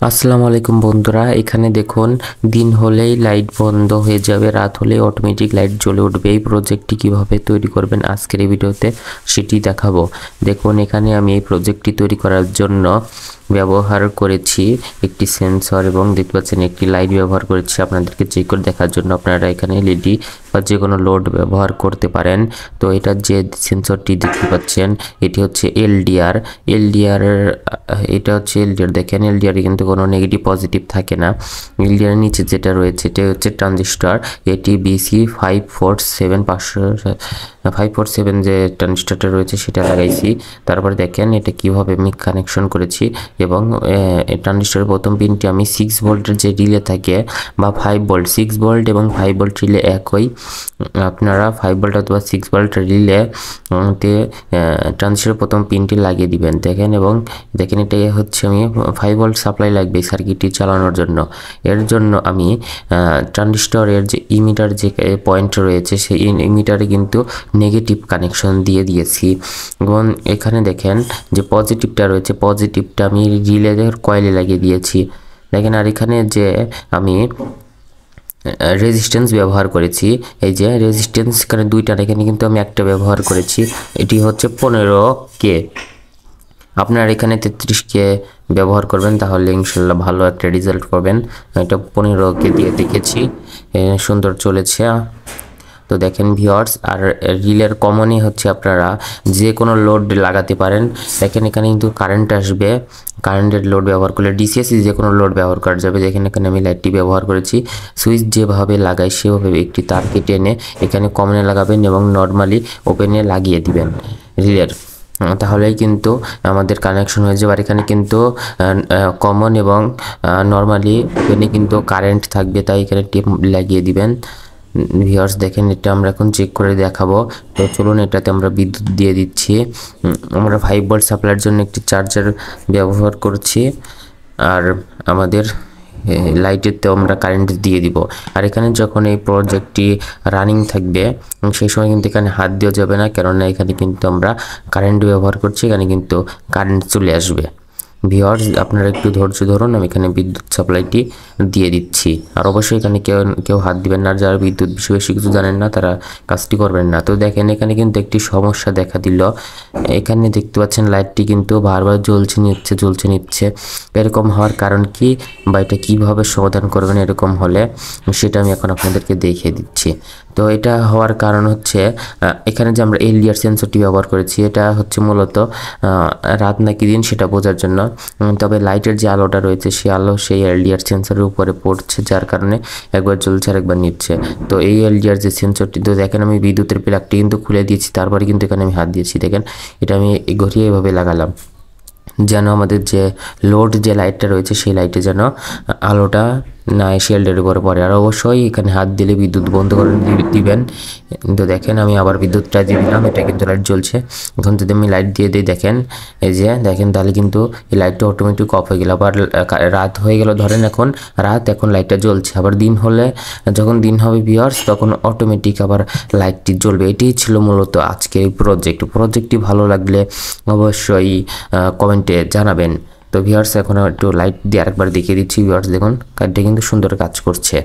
আসসালামু আলাইকুম বন্ধুরা, এখানে দেখুন দিন হলেই লাইট বন্ধ হয়ে যাবে, রাত হলেই অটোমেটিক লাইট জ্বলে উঠবে। এই প্রজেক্টটি কিভাবে তৈরি করবেন আজকের এই ভিডিওতে সেটি দেখাবো। দেখুন এখানে আমি এই প্রজেক্টটি তৈরি করার জন্য ব্যবহার করেছি একটি সেন্সর এবং দেখতে পাচ্ছেন একটি লাইট ব্যবহার করেছি আপনাদেরকে চেক করে দেখার জন্য। আপনারা এখানে এলইডি বা যে কোনো লোড ব্যবহার করতে পারেন। তো এটা যে সেন্সরটি দেখতে পাচ্ছেন এটি হচ্ছে এলডিআর। এটা হচ্ছে এলডিআর। দেখেন এলডিআর কিন্তু কোনো নেগেটিভ পজিটিভ থাকে না। এলডিআর নিচে যেটা রয়েছে এটা হচ্ছে ট্রানজিস্টর। এটি BC 547 যে ট্রানজিস্টরটা রয়েছে সেটা লাগাইছি। তারপরে দেখেন এটা কিভাবে আমি কানেকশন করেছি এবং ট্রানজিস্টরের প্রথম পিনটি আমি 6 ভোল্টের যে রিলে থাকে বা 5 ভোল্ট, 6 ভোল্ট এবং 5 ভোল্ট রিলে একই। আপনারা 5 ভোল্ট অথবা 6 ভোল্ট রিলে ট্রানজিস্টরের প্রথম পিনটি লাগিয়ে দিবেন। দেখেন এবং দেখেন এটা হচ্ছে আমি 5 ভোল্ট সাপ্লাই লাগবে সার্কিটটি চালানোর জন্য। এর জন্য আমি ট্রানজিস্টরের যে ইমিটার যে পয়েন্ট রয়েছে সেই ইমিটারে কিন্তু নেগেটিভ কানেকশন দিয়ে দিয়েছি এবং এখানে দেখেন যে পজিটিভটা রয়েছে পজিটিভটা আমি রিলের কয়েলে লাগিয়ে দিয়েছি। দেখেন আর এখানে যে আমি রেজিস্ট্যান্স ব্যবহার করেছি, এই যে রেজিস্ট্যান্স এখানে দুইটা, এখানে কিন্তু আমি একটা ব্যবহার করেছি, এটি হচ্ছে 15K। আপনার এখানে 33K ব্যবহার করবেন তাহলে ইনশাল্লাহ ভালো একটা রেজাল্ট পাবেন। এটা 15K দিয়ে দেখেছি, সুন্দর চলেছে। তো দেখেন ভিউয়ার্স, আর রিলের কমনই হচ্ছে আপনারা যে কোনো লোড লাগাতে পারেন। দেখেন এখানে কিন্তু কারেন্ট আসবে, কারেন্টের লোড ব্যবহার করলে ডিসিএসি যে কোনো লোড ব্যবহার করা যাবে। দেখেন এখানে আমি লাইটটি ব্যবহার করেছি, সুইচ যেভাবে লাগাই সেভাবে একটি তারকে টেনে এখানে কমনে লাগাবেন এবং নর্মালি ওপেনে লাগিয়ে দিবেন রিলের, তাহলেই কিন্তু আমাদের কানেকশন হয়ে যাবে। আর এখানে কিন্তু কমন এবং নর্মালি ওপেনে কিন্তু কারেন্ট থাকবে, তাই এখানে টেপ লাগিয়ে দিবেন। ভিউয়ার্স দেখেন এটা আমরা এখন চেক করে দেখাবো। তো চলুন এটাতে আমরা বিদ্যুৎ দিয়ে দিচ্ছি। আমরা 5 ভোল্ট সাপ্লাইয়ের জন্য একটি চার্জার ব্যবহার করছি আর আমাদের লাইটেরতেও আমরা কারেন্ট দিয়ে দিব। আর এখানে যখন এই প্রজেক্টটি রানিং থাকবে সেই সময় কিন্তু এখানে হাত দেওয়া যাবে না, কেননা এখানে কিন্তু আমরা কারেন্ট ব্যবহার করছি, এখানে কিন্তু কারেন্ট চলে আসবে। ভিউয়ার্স আপনারা একটু ধৈর্য ধরুন, আমি এখানে বিদ্যুৎ সাপ্লাইটি দিয়ে দিচ্ছি। আর অবশ্যই এখানে কেউ হাত দিবেন না, যারা বিদ্যুৎ বিষয়ে বেশি কিছু জানেন না তারা কাজটি করবেন না। তো দেখেন এখানে কিন্তু একটি সমস্যা দেখা দিল, এখানে দেখতে পাচ্ছেন লাইটটি কিন্তু বারবার জ্বলছে নিচ্ছে। এরকম হওয়ার কারণ কি বা এটা কীভাবে সমাধান করবেন এরকম হলে সেটা আমি এখন আপনাদেরকে দেখিয়ে দিচ্ছি। তো এটা হওয়ার কারণ হচ্ছে এখানে যে আমরা এলডিআর সেন্সরটি ব্যবহার করেছি এটা হচ্ছে মূলত রাত নাকি দিন সেটা বোঝার জন্য। তবে লাইটের যে আলোটা রয়েছে সেই আলো সেই এলডিআর সেন্সরের উপরে পড়ছে, যার কারণে একবার জ্বলছে আর একবার নিচ্ছে। তো এই এলডিআর যে সেন্সরটি, তো দেখেন আমি বিদ্যুতের প্লাগটি কিন্তু খুলে দিয়েছি, তারপরে কিন্তু এখানে আমি হাত দিয়েছি। দেখেন এটা আমি ঘুরিয়ে এভাবে লাগালাম যেন আমাদের যে লোড যে লাইটটা রয়েছে সেই লাইটে যেন আলোটা না শেল্ডের উপরে পড়ে। আর অবশ্যই এখানে হাত দিলে বিদ্যুৎ বন্ধ করে দিবেন। তো দেখেন আমি আবার বিদ্যুৎটা দিয়ে দিলাম, এটা কিন্তু লাইট জ্বলছে। এখন যদি আমি লাইট দিয়ে দিই দেখেন এই যে দেখেন তাহলে কিন্তু এই লাইটটা অটোমেটিক অফ হয়ে গেল। আবার রাত হয়ে গেল, ধরেন এখন রাত, এখন লাইটটা জ্বলছে। আবার দিন হলে, যখন দিন হবে ভিউয়ার্স তখন অটোমেটিক আবার লাইটটি জ্বলবে। এটিই ছিল মূলত আজকে এই প্রজেক্টটি ভালো লাগলে অবশ্যই কমেন্টে জানাবেন। তো ভিউয়ার্স এখন একটু লাইট দিয়ে আরেকবার দেখিয়ে দিচ্ছি। ভিউয়ার্স দেখুন কাজটা কিন্তু সুন্দর কাজ করছে।